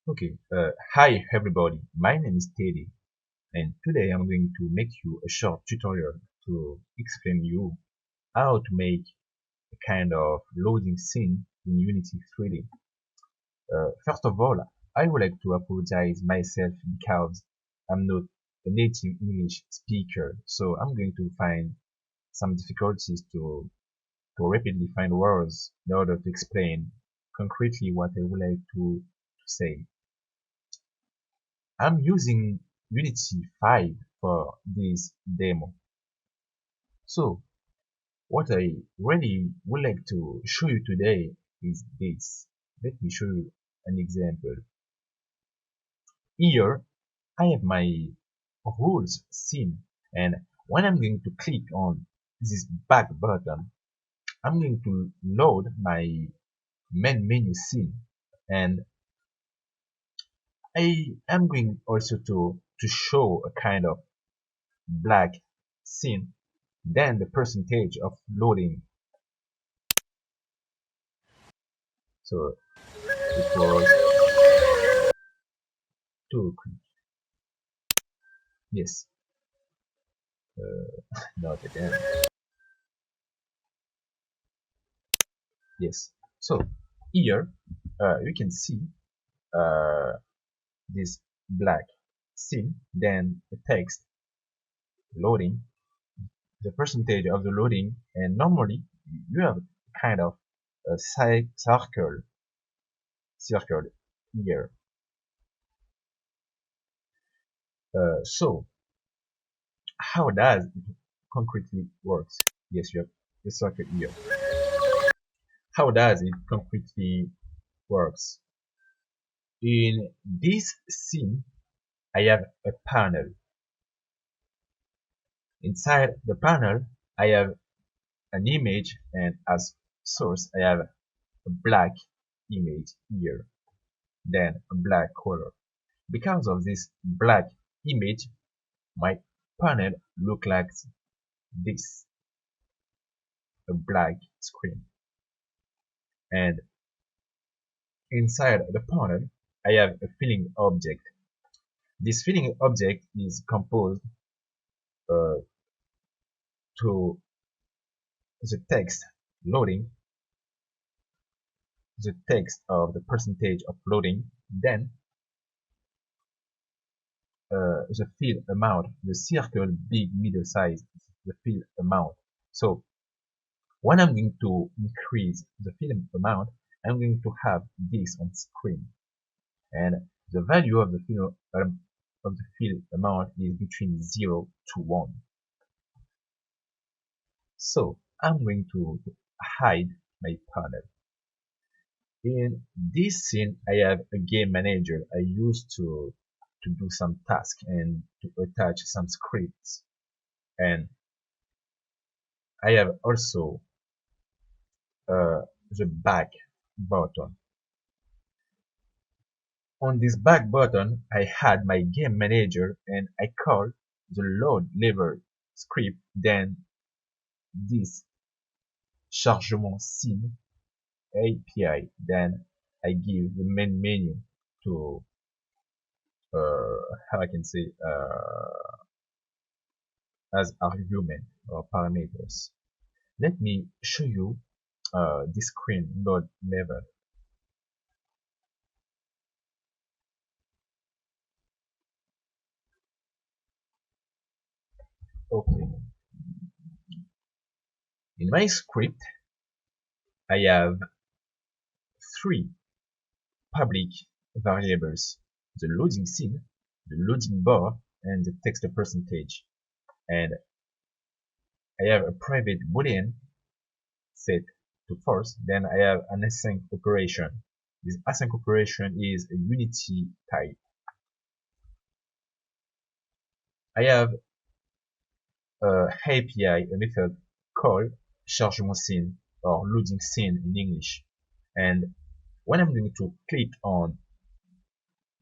Hi everybody, my name is Teddy, and today I'm going to make you a short tutorial to explain you how to make a kind of loading scene in Unity 3D. First of all, I would like to apologize myself because I'm not a native English speaker, so I'm going to find some difficulties to rapidly find words in order to explain concretely what I would like to say. I'm using Unity 5 for this demo. So what I really would like to show you today is this. Let me show you an example. Here I have my rules scene, and when I'm going to click on this back button, I'm going to load my main menu scene, and I am going also to show a kind of black scene, then the percentage of loading. So it was too quick. Yes, not again. Yes. So here you can see uh, this black scene, then the text loading, the percentage of the loading, and normally you have kind of a circle here. So how does it concretely works? Yes, you have the circle here. How does it concretely works? In this scene, I have a panel. Inside the panel, I have an image, and as source, I have a black image here, then a black color. Because of this black image, my panel look like this, a black screen. And inside the panel, I have a filling object. This filling object is composed uh, to the text loading, the text of the percentage of loading, then the field amount, the circle big middle size, the field amount. So when I'm going to increase the field amount, I'm going to have this on screen, and the value of the field amount is between 0 to 1. So I'm going to hide my panel. In this scene, I have a game manager I use to do some tasks and to attach some scripts. And I have also the back button. On this back button, I had my game manager, and I called the load lever script, then this chargement scene API. Then I give the main menu to how I can say as argument or parameters. Let me show you the screen load level. Okay, in my script I have three public variables: the loading scene, the loading bar, and the text percentage. And I have a private boolean set to false. Then I have an async operation. This async operation is a Unity type. I have a API, a method called chargement scene or loading scene in English. And when I'm going to click on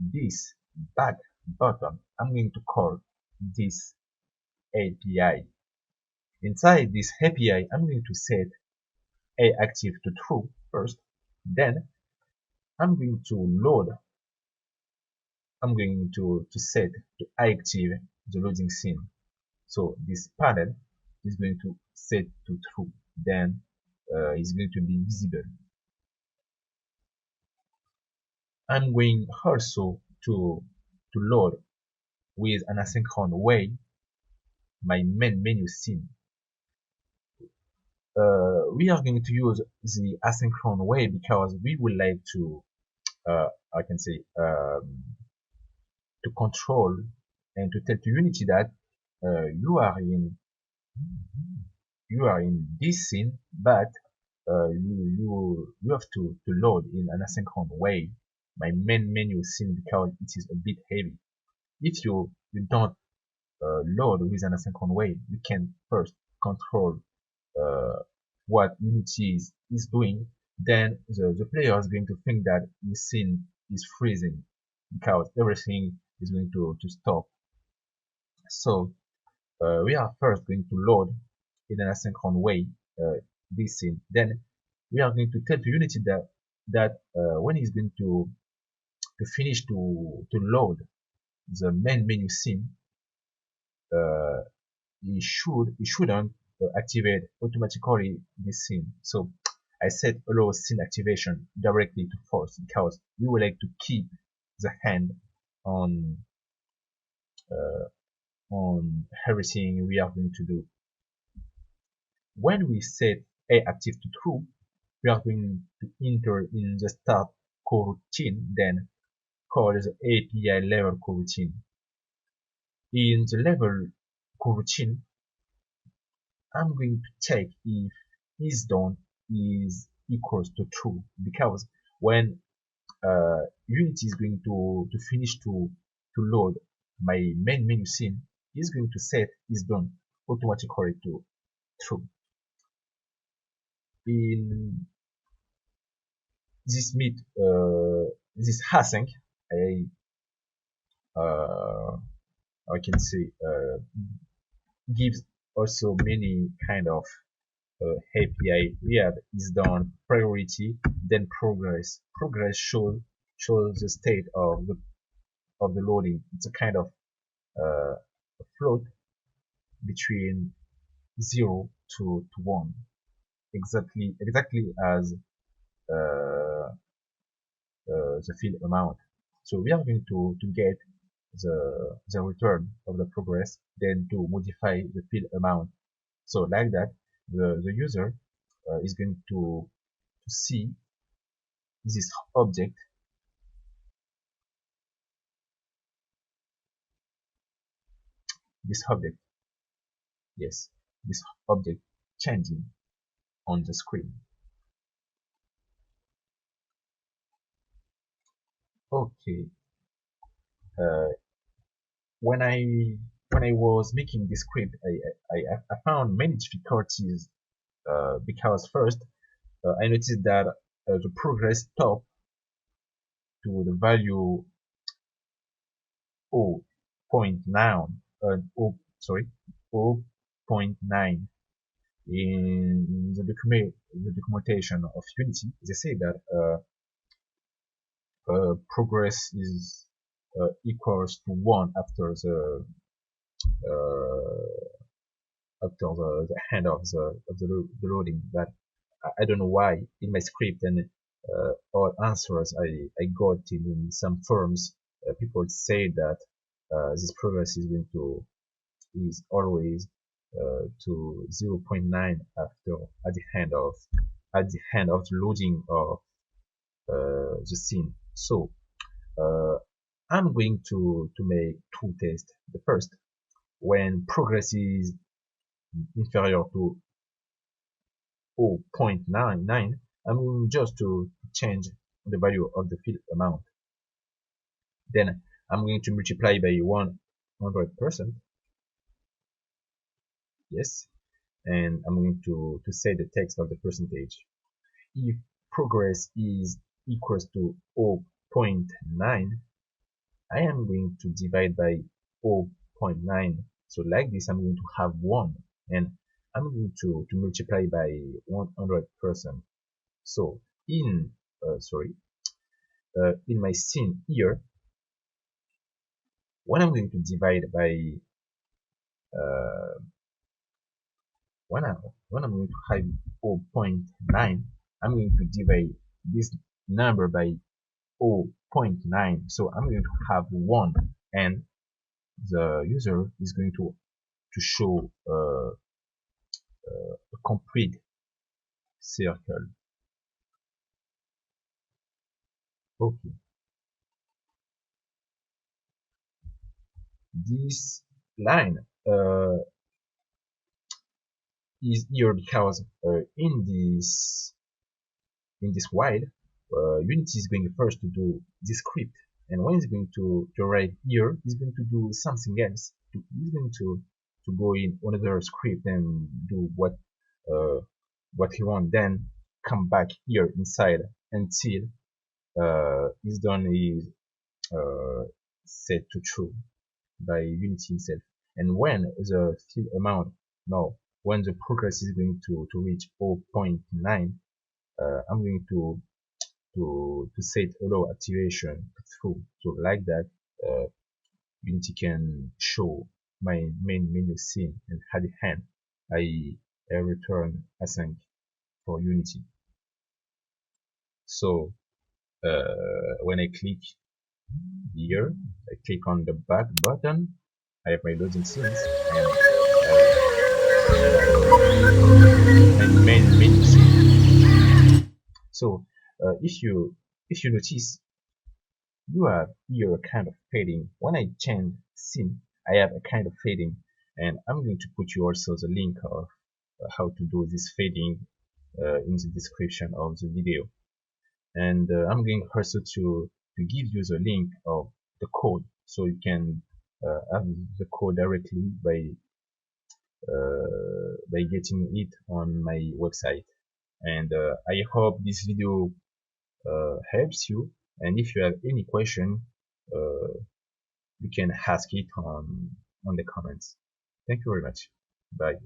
this back button, I'm going to call this API. Inside this API, I'm going to set A active to true first. Then I'm going to load I'm going to set to active the loading scene. So this panel is going to set to true. Then it's going to be visible. I'm going also to load with an asynchrone way my main menu scene. We are going to use the asynchrone way because we would like to, I can say, to control and to tell to Unity that uh, you are in you are in this scene, but you have to load in an asynchrone way my main menu scene because it is a bit heavy. If you don't load with an asynchrone way, you can first control uh, what Unity is doing. Then the player is going to think that the scene is freezing because everything is going to stop. So we are first going to load in an asynchrone way this scene. Then we are going to tell to Unity that when he's going to finish to load the main menu scene, uh, he shouldn't activate automatically this scene. So I set allow scene activation directly to false because we would like to keep the hand on uh, on everything we are going to do. When we set A active to true, we are going to enter in the start coroutine, then call the API level coroutine. In the level coroutine, I'm going to check if is done is equals to true because when Unity is going to finish to load my main menu scene, is going to set is done automatically to true. In this meet this async, I uh, I can say gives also many kind of API. We have is done priority, then progress. Progress shows the state of the loading. It's a kind of uh, float between 0 to 1, exactly as uh, the field amount. So we are going to get the return of the progress, then to modify the field amount. So like that, the user is going to see this object, this object, yes, this object changing on the screen. Okay, uh, when I was making this script, I found many difficulties because first I noticed that the progress stopped to the value 0.9, sorry, 0.9 in the documentation of Unity. They say that progress is equals to 1 uh, after the end of the loading. But I don't know why in my script and all answers I got in some forums, people say that this progress is going to is always to 0.9 after at the end of the loading of the scene. So uh, I'm going to make two tests. The first, when progress is inferior to 0.99, I'm going just to change the value of the field amount. Then I'm going to multiply by 100%. Yes. And I'm going to say the text of the percentage. If progress is equals to 0.9, I am going to divide by 0.9. So like this, I'm going to have 1. And I'm going to multiply by 100%. So in, in my scene here, when I'm going to divide by uh, when I'm going to have 0.9, I'm going to divide this number by 0.9, so I'm going to have 1, and the user is going to show a complete circle. Okay, this line is here because in this while, Unity is going first to do this script, and when it's going to write here, it's going to do something else. It's going to go in another script and do uh, what he wants, then come back here inside until is done is set to true by Unity itself. And when the fill amount, no, when the progress is going to reach 0.9, I'm going to set allow activation to true. So like that, uh, Unity can show my main menu scene, and at the end, I return async for Unity. So when I click here, I click on the back button, I have my loading scenes, and my main menu scene. So if you notice, you have here a kind of fading. When I change scene, I have a kind of fading, and I'm going to put you also the link of how to do this fading in the description of the video. And I'm going also to give you the link of the code, so you can have the code directly by getting it on my website. And I hope this video helps you, and if you have any question, you can ask it on the comments. Thank you very much. Bye.